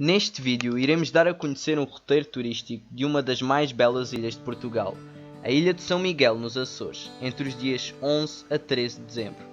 Neste vídeo iremos dar a conhecer um roteiro turístico de uma das mais belas ilhas de Portugal, a Ilha de São Miguel nos Açores, entre os dias 11 a 13 de dezembro.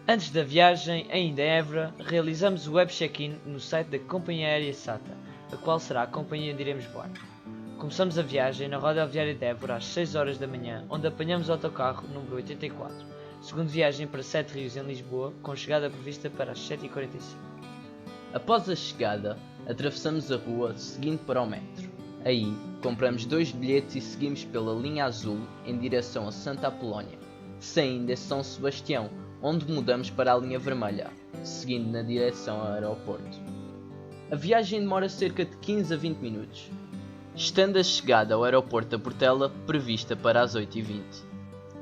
Antes da viagem, ainda em Évora, realizamos o web check-in no site da Companhia Aérea SATA, a qual será a companhia onde iremos voar. Começamos a viagem na rodoviária de Évora às 6 horas da manhã, onde apanhamos o autocarro número 84, segundo viagem para Sete Rios em Lisboa, com chegada prevista para as 7h45. Após a chegada, atravessamos a rua seguindo para o metro. Aí, compramos 2 bilhetes e seguimos pela linha azul em direção a Santa Apolónia, saindo de São Sebastião, onde mudamos para a linha vermelha, seguindo na direção ao aeroporto. A viagem demora cerca de 15 a 20 minutos, estando a chegada ao aeroporto da Portela prevista para as 8h20.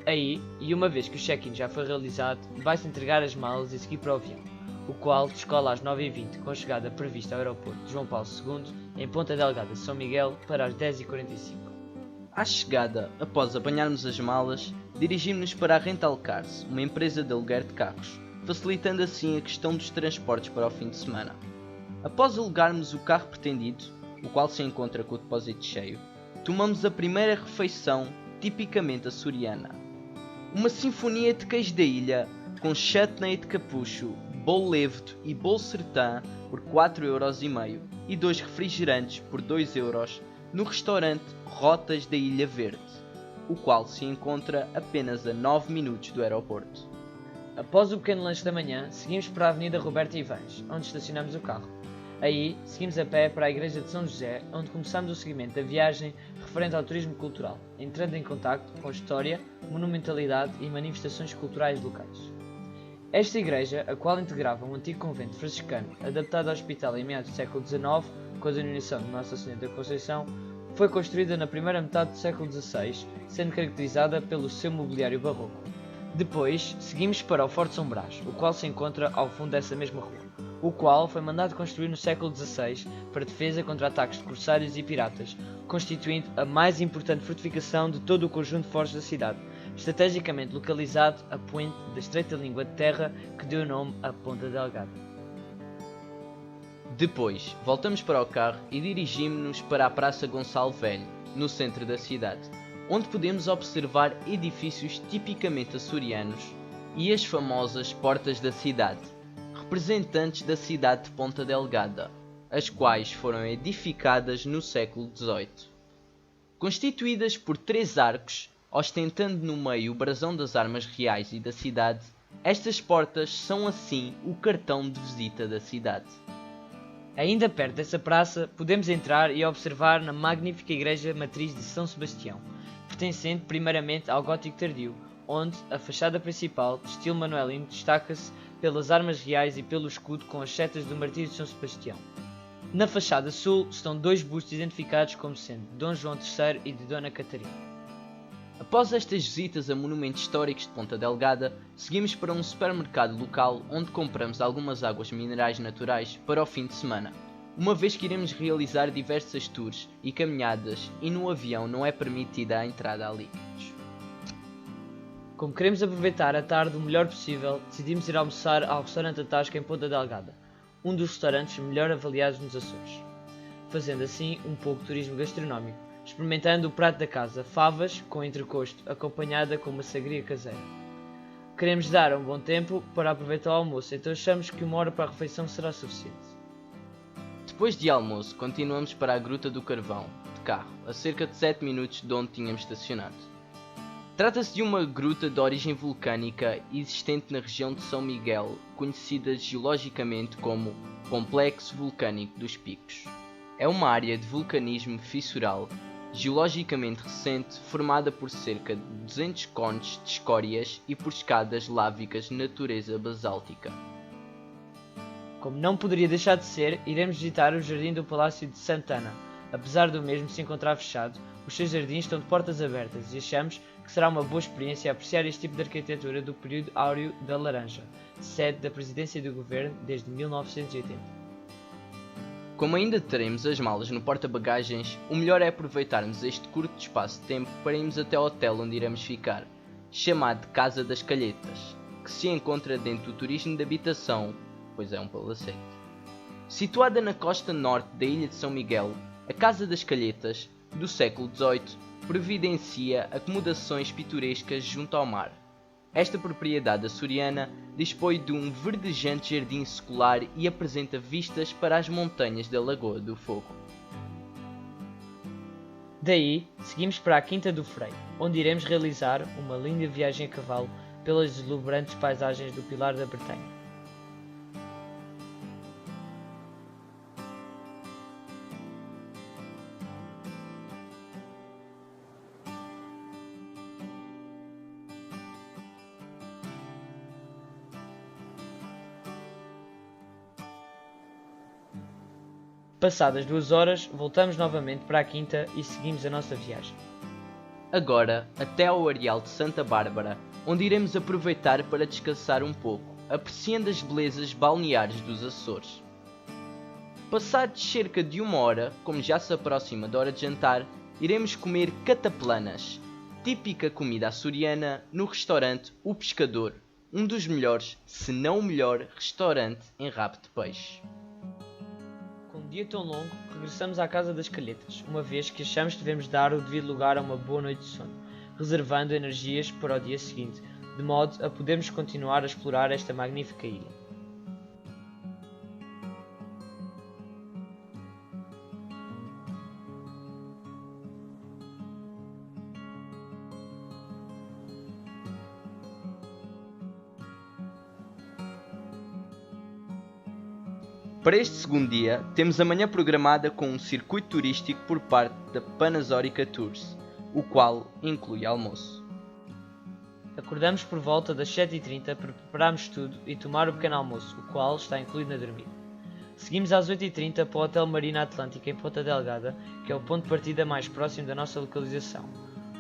Aí, e uma vez que o check-in já foi realizado, vai-se entregar as malas e seguir para o avião, o qual descola às 9h20 com chegada prevista ao aeroporto de João Paulo II, em Ponta Delgada, São Miguel, para as 10h45. À chegada, após apanharmos as malas, dirigimos-nos para a Rental Cars, uma empresa de aluguer de carros, facilitando assim a questão dos transportes para o fim de semana. Após alugarmos o carro pretendido, o qual se encontra com o depósito cheio, tomamos a primeira refeição tipicamente açoriana. Uma sinfonia de queijo da ilha, com chutney de capucho, bolo lévedo e bolo sertã por 4,5€ e 2 refrigerantes por 2€, no restaurante Rotas da Ilha Verde, o qual se encontra apenas a 9 minutos do aeroporto. Após o pequeno lanche da manhã, seguimos para a Avenida Roberto Ivães, onde estacionamos o carro. Aí, seguimos a pé para a Igreja de São José, onde começamos o seguimento da viagem referente ao turismo cultural, entrando em contacto com a história, monumentalidade e manifestações culturais locais. Esta igreja, a qual integrava um antigo convento franciscano, adaptado ao hospital em meados do século XIX, com a denominação de Nossa Senhora da Conceição, foi construída na primeira metade do século XVI, sendo caracterizada pelo seu mobiliário barroco. Depois, seguimos para o Forte São Brás, o qual se encontra ao fundo dessa mesma rua, o qual foi mandado construir no século XVI para defesa contra ataques de corsários e piratas, constituindo a mais importante fortificação de todo o conjunto de fortes da cidade, estrategicamente localizado a poente da estreita língua de terra que deu nome à Ponta Delgada. Depois, voltamos para o carro e dirigimos-nos para a Praça Gonçalo Velho, no centro da cidade, onde podemos observar edifícios tipicamente açorianos e as famosas Portas da Cidade, representantes da cidade de Ponta Delgada, as quais foram edificadas no século XVIII. Constituídas por 3 arcos, ostentando no meio o brasão das armas reais e da cidade, estas portas são assim o cartão de visita da cidade. Ainda perto dessa praça, podemos entrar e observar na magnífica igreja matriz de São Sebastião, pertencente primeiramente ao gótico tardio, onde a fachada principal, de estilo manuelino, destaca-se pelas armas reais e pelo escudo com as setas do martírio de São Sebastião. Na fachada sul estão 2 bustos identificados como sendo Dom João III e de Dona Catarina. Após estas visitas a monumentos históricos de Ponta Delgada, seguimos para um supermercado local onde compramos algumas águas minerais naturais para o fim de semana, uma vez que iremos realizar diversas tours e caminhadas e no avião não é permitida a entrada a líquidos. Como queremos aproveitar a tarde o melhor possível, decidimos ir almoçar ao restaurante A Tasca em Ponta Delgada, um dos restaurantes melhor avaliados nos Açores, fazendo assim um pouco de turismo gastronómico, experimentando o prato da casa, favas com entrecosto, acompanhada com uma sagria caseira. Queremos dar um bom tempo para aproveitar o almoço, então achamos que 1 hora para a refeição será suficiente. Depois de almoço, continuamos para a Gruta do Carvão, de carro, a cerca de 7 minutos de onde tínhamos estacionado. Trata-se de uma gruta de origem vulcânica existente na região de São Miguel, conhecida geologicamente como Complexo Vulcânico dos Picos. É uma área de vulcanismo fissural, geologicamente recente, formada por cerca de 200 cones de escórias e por escadas lávicas de natureza basáltica. Como não poderia deixar de ser, iremos visitar o jardim do Palácio de Santana. Apesar do mesmo se encontrar fechado, os seus jardins estão de portas abertas e achamos que será uma boa experiência apreciar este tipo de arquitetura do período áureo da Laranja, sede da Presidência do Governo desde 1980. Como ainda teremos as malas no porta-bagagens, o melhor é aproveitarmos este curto espaço de tempo para irmos até ao hotel onde iremos ficar, chamado de Casa das Calhetas, que se encontra dentro do turismo de habitação, pois é um palacete. Situada na costa norte da ilha de São Miguel, a Casa das Calhetas, do século XVIII, providencia acomodações pitorescas junto ao mar. Esta propriedade açoriana dispõe de um verdejante jardim secular e apresenta vistas para as montanhas da Lagoa do Fogo. Daí, seguimos para a Quinta do Freio, onde iremos realizar uma linda viagem a cavalo pelas deslumbrantes paisagens do Pilar da Bretanha. Passadas 2 horas, voltamos novamente para a Quinta e seguimos a nossa viagem. Agora, até ao Areal de Santa Bárbara, onde iremos aproveitar para descansar um pouco, apreciando as belezas balneares dos Açores. Passados cerca de 1 hora, como já se aproxima da hora de jantar, iremos comer cataplanas, típica comida açoriana, no restaurante O Pescador, um dos melhores, se não o melhor, restaurante em rabo de peixe. Com um dia tão longo, regressamos à Casa das Calhetas, uma vez que achamos que devemos dar o devido lugar a uma boa noite de sono, reservando energias para o dia seguinte, de modo a podermos continuar a explorar esta magnífica ilha. Para este segundo dia, temos a manhã programada com um circuito turístico por parte da Panasórica Tours, o qual inclui almoço. Acordamos por volta das 7h30 para prepararmos tudo e tomar o pequeno almoço, o qual está incluído na dormida. Seguimos às 8h30 para o Hotel Marina Atlântica em Ponta Delgada, que é o ponto de partida mais próximo da nossa localização,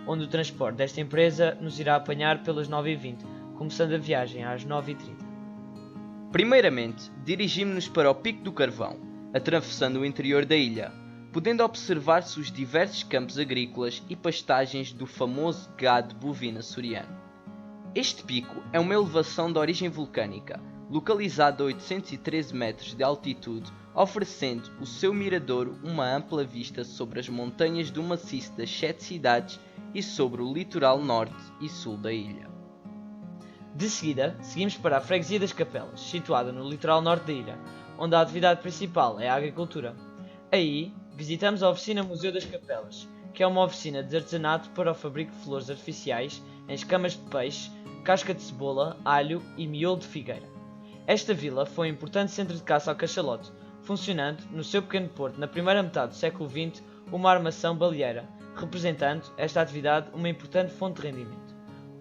onde o transporte desta empresa nos irá apanhar pelas 9h20, começando a viagem às 9h30. Primeiramente, dirigimos-nos para o Pico do Carvão, atravessando o interior da ilha, podendo observar-se os diversos campos agrícolas e pastagens do famoso gado bovino açoriano. Este pico é uma elevação de origem vulcânica, localizado a 813 metros de altitude, oferecendo o seu miradouro uma ampla vista sobre as montanhas do maciço das 7 cidades e sobre o litoral norte e sul da ilha. De seguida, seguimos para a Freguesia das Capelas, situada no litoral norte da ilha, onde a atividade principal é a agricultura. Aí, visitamos a oficina Museu das Capelas, que é uma oficina de artesanato para o fabrico de flores artificiais em escamas de peixe, casca de cebola, alho e miolo de figueira. Esta vila foi um importante centro de caça ao cachalote, funcionando, no seu pequeno porto na primeira metade do século XX, uma armação baleeira, representando esta atividade uma importante fonte de rendimento.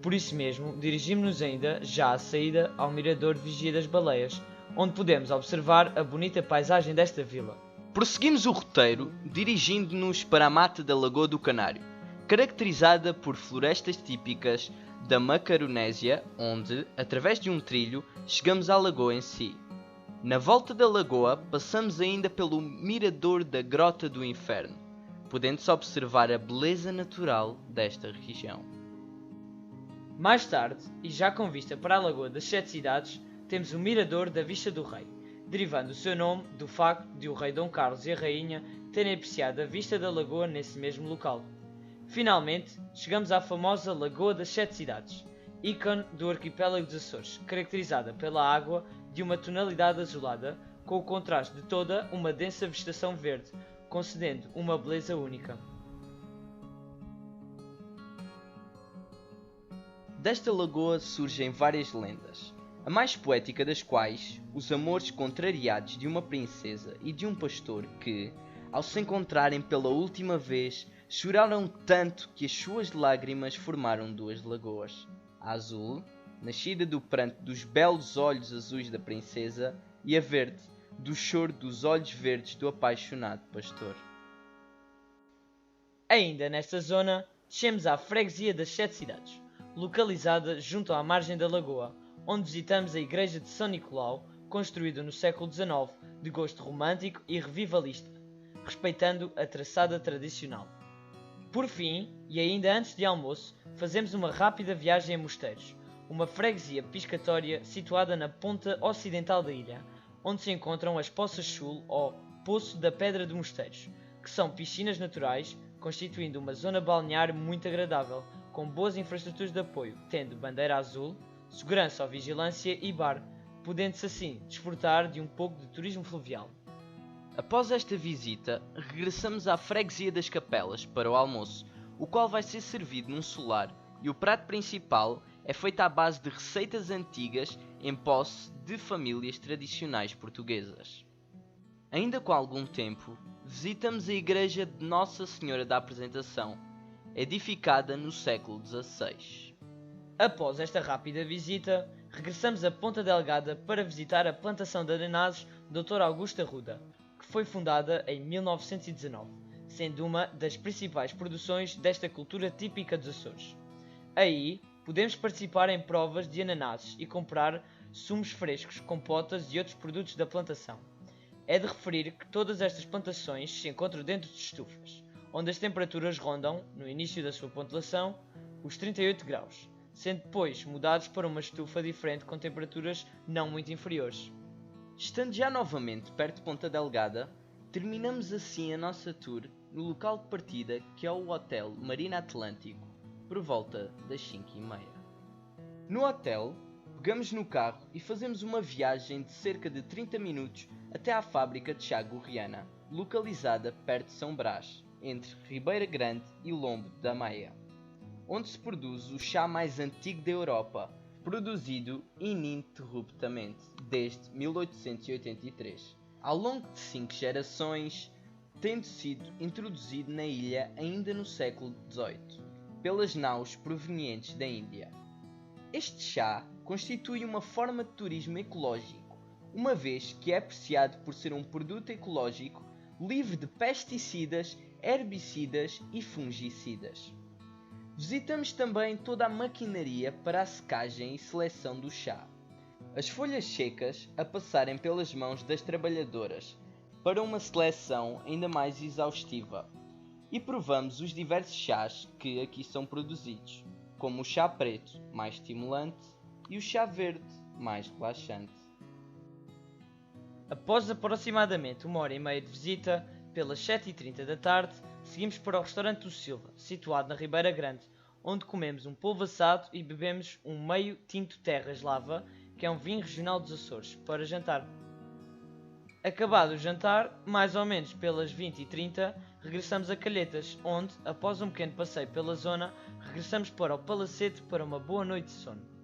Por isso mesmo, dirigimos-nos ainda, já à saída, ao Mirador de Vigia das Baleias, onde podemos observar a bonita paisagem desta vila. Prosseguimos o roteiro, dirigindo-nos para a mata da Lagoa do Canário, caracterizada por florestas típicas da Macaronésia, onde, através de um trilho, chegamos à lagoa em si. Na volta da lagoa, passamos ainda pelo Mirador da Grota do Inferno, podendo-se observar a beleza natural desta região. Mais tarde, e já com vista para a Lagoa das 7 Cidades, temos o Mirador da Vista do Rei, derivando o seu nome do facto de o rei Dom Carlos e a rainha terem apreciado a vista da lagoa nesse mesmo local. Finalmente, chegamos à famosa Lagoa das 7 Cidades, ícone do arquipélago dos Açores, caracterizada pela água de uma tonalidade azulada, com o contraste de toda uma densa vegetação verde, concedendo uma beleza única. Desta lagoa surgem várias lendas, a mais poética das quais, os amores contrariados de uma princesa e de um pastor que, ao se encontrarem pela última vez, choraram tanto que as suas lágrimas formaram 2 lagoas. A azul, nascida do pranto dos belos olhos azuis da princesa, e a verde, do choro dos olhos verdes do apaixonado pastor. Ainda nesta zona, descemos à Freguesia das 7 Cidades, localizada junto à margem da lagoa, onde visitamos a igreja de São Nicolau, construída no século XIX, de gosto romântico e revivalista, respeitando a traçada tradicional. Por fim, e ainda antes de almoço, fazemos uma rápida viagem a Mosteiros, uma freguesia piscatória situada na ponta ocidental da ilha, onde se encontram as Poças Sul ou Poço da Pedra de Mosteiros, que são piscinas naturais, constituindo uma zona balnear muito agradável, com boas infraestruturas de apoio, tendo bandeira azul, segurança ou vigilância e bar, podendo-se assim desfrutar de um pouco de turismo fluvial. Após esta visita, regressamos à freguesia das Capelas para o almoço, o qual vai ser servido num solar, e o prato principal é feito à base de receitas antigas em posse de famílias tradicionais portuguesas. Ainda com algum tempo, visitamos a igreja de Nossa Senhora da Apresentação, edificada no século XVI. Após esta rápida visita, regressamos a Ponta Delgada para visitar a plantação de ananases Dr. Augusto Arruda, que foi fundada em 1919, sendo uma das principais produções desta cultura típica dos Açores. Aí, podemos participar em provas de ananases e comprar sumos frescos, compotas e outros produtos da plantação. É de referir que todas estas plantações se encontram dentro de estufas, onde as temperaturas rondam, no início da sua pontuação, os 38 graus, sendo depois mudados para uma estufa diferente com temperaturas não muito inferiores. Estando já novamente perto de Ponta Delgada, terminamos assim a nossa tour no local de partida, que é o Hotel Marina Atlântico, por volta das 5h30. No hotel, pegamos no carro e fazemos uma viagem de cerca de 30 minutos até à fábrica de chá Gorriana, localizada perto de São Brás, entre Ribeira Grande e Lombo da Maia, onde se produz o chá mais antigo da Europa, produzido ininterruptamente desde 1883, ao longo de 5 gerações, tendo sido introduzido na ilha ainda no século XVIII, pelas naus provenientes da Índia. Este chá constitui uma forma de turismo ecológico, uma vez que é apreciado por ser um produto ecológico livre de pesticidas, herbicidas e fungicidas. Visitamos também toda a maquinaria para a secagem e seleção do chá. As folhas secas a passarem pelas mãos das trabalhadoras para uma seleção ainda mais exaustiva. E provamos os diversos chás que aqui são produzidos, como o chá preto, mais estimulante, e o chá verde, mais relaxante. Após aproximadamente 1h30 de visita, pelas 7h30 da tarde, seguimos para o restaurante do Silva, situado na Ribeira Grande, onde comemos um polvo assado e bebemos um meio tinto Terras Lava, que é um vinho regional dos Açores, para jantar. Acabado o jantar, mais ou menos pelas 20h30, regressamos a Calhetas, onde, após um pequeno passeio pela zona, regressamos para o Palacete para uma boa noite de sono.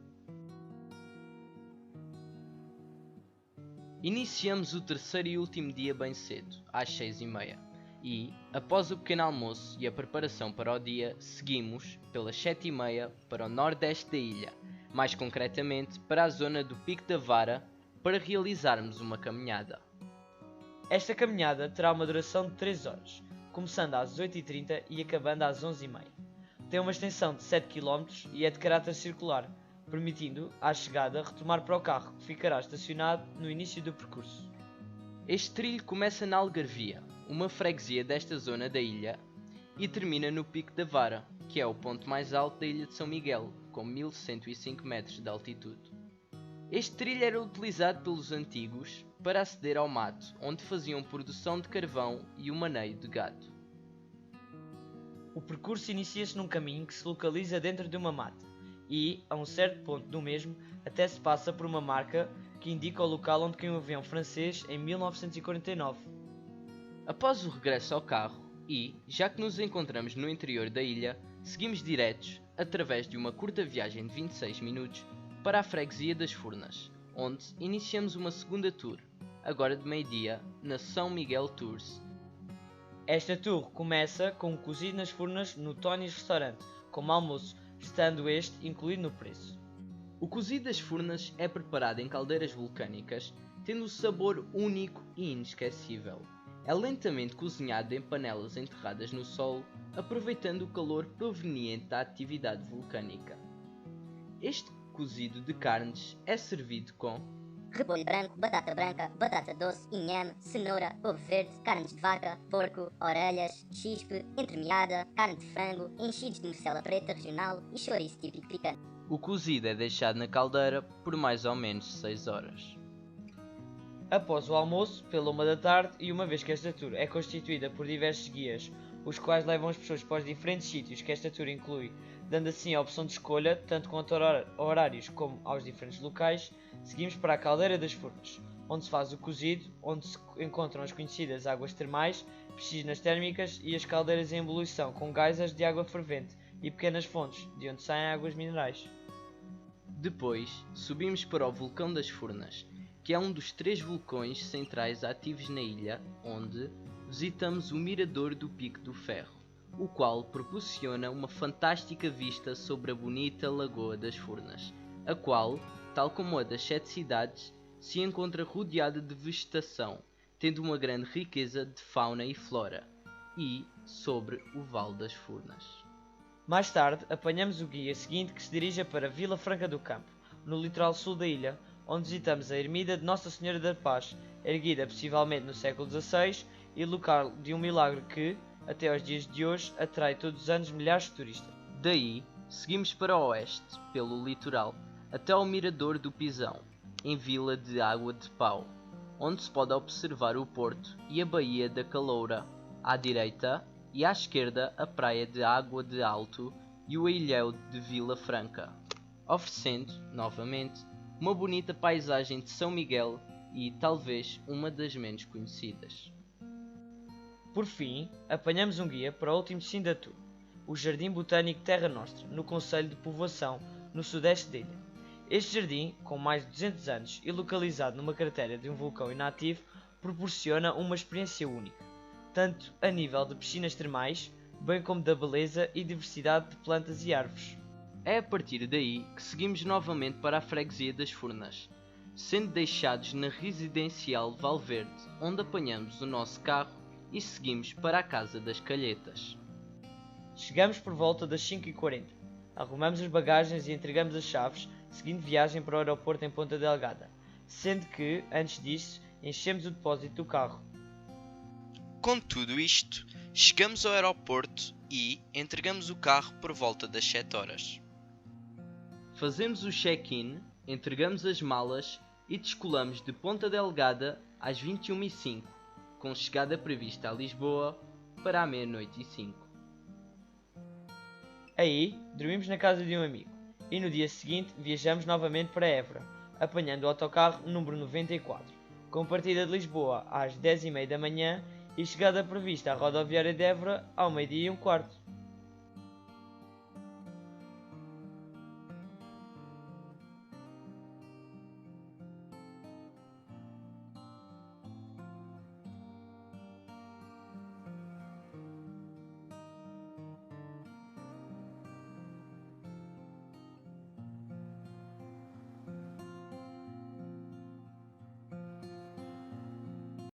Iniciamos o terceiro e último dia bem cedo, às 6h30, e, após o pequeno almoço e a preparação para o dia, seguimos, pelas 7h30, para o nordeste da ilha, mais concretamente para a zona do Pico da Vara, para realizarmos uma caminhada. Esta caminhada terá uma duração de 3 horas, começando às 8h30 e acabando às 11h30. Tem uma extensão de 7 km e é de caráter circular, permitindo, à chegada, retomar para o carro, que ficará estacionado no início do percurso. Este trilho começa na Algarvia, uma freguesia desta zona da ilha, e termina no Pico da Vara, que é o ponto mais alto da ilha de São Miguel, com 1105 metros de altitude. Este trilho era utilizado pelos antigos para aceder ao mato, onde faziam produção de carvão e o maneio de gado. O percurso inicia-se num caminho que se localiza dentro de uma mata e, a um certo ponto do mesmo, até se passa por uma marca que indica o local onde caiu um avião francês em 1949. Após o regresso ao carro e, já que nos encontramos no interior da ilha, seguimos diretos, através de uma curta viagem de 26 minutos, para a freguesia das Furnas, onde iniciamos uma segunda tour, agora de meio-dia, na São Miguel Tours. Esta tour começa com um cozido nas furnas no Tony's Restaurante, como almoço, estando este incluído no preço. O cozido das Furnas é preparado em caldeiras vulcânicas, tendo um sabor único e inesquecível. É lentamente cozinhado em panelas enterradas no solo, aproveitando o calor proveniente da atividade vulcânica. Este cozido de carnes é servido com repolho branco, batata branca, batata doce, inhame, cenoura, couve verde, carnes de vaca, porco, orelhas, chispe, entremeada, carne de frango, enchidos de morcela preta regional e chouriço típico picante. O cozido é deixado na caldeira por mais ou menos 6 horas. Após o almoço, pela 1 da tarde, e uma vez que esta tour é constituída por diversos guias, os quais levam as pessoas para os diferentes sítios que esta tour inclui, dando assim a opção de escolha, tanto quanto a horários como aos diferentes locais, seguimos para a Caldeira das Furnas, onde se faz o cozido, onde se encontram as conhecidas águas termais, piscinas térmicas e as caldeiras em ebulição com geysers de água fervente e pequenas fontes, de onde saem águas minerais. Depois, subimos para o Vulcão das Furnas, que é um dos 3 vulcões centrais ativos na ilha, onde visitamos o Mirador do Pico do Ferro, o qual proporciona uma fantástica vista sobre a bonita Lagoa das Furnas, a qual, tal como a das 7 cidades, se encontra rodeada de vegetação, tendo uma grande riqueza de fauna e flora, e sobre o Vale das Furnas. Mais tarde, apanhamos o guia seguinte que se dirige para Vila Franca do Campo, no litoral sul da ilha, onde visitamos a ermida de Nossa Senhora da Paz, erguida possivelmente no século XVI e local de um milagre que, até aos dias de hoje, atrai todos os anos milhares de turistas. Daí, seguimos para o oeste, pelo litoral, até ao Mirador do Pisão, em Vila de Água de Pau, onde se pode observar o porto e a Baía da Caloura, à direita, e à esquerda a Praia de Água de Alto e o ilhéu de Vila Franca, oferecendo, novamente, uma bonita paisagem de São Miguel e, talvez, uma das menos conhecidas. Por fim, apanhamos um guia para o último destino da tour, o Jardim Botânico Terra Nostra, no concelho de Povoação, no sudeste da ilha. Este jardim, com mais de 200 anos e localizado numa cratera de um vulcão inativo, proporciona uma experiência única, tanto a nível de piscinas termais, bem como da beleza e diversidade de plantas e árvores. É a partir daí que seguimos novamente para a freguesia das Furnas, sendo deixados na residencial Valverde, onde apanhamos o nosso carro e seguimos para a Casa das Calhetas. Chegamos por volta das 5h40, arrumamos as bagagens e entregamos as chaves, seguindo viagem para o aeroporto em Ponta Delgada, sendo que, antes disso, enchemos o depósito do carro. Com tudo isto, chegamos ao aeroporto e entregamos o carro por volta das 7 horas. Fazemos o check-in, entregamos as malas e descolamos de Ponta Delgada às 21h05, com chegada prevista a Lisboa para a 00h05. Aí, dormimos na casa de um amigo e no dia seguinte viajamos novamente para Évora, apanhando o autocarro número 94, com partida de Lisboa às 10h30 da manhã e chegada prevista à rodoviária de Évora ao 12h15.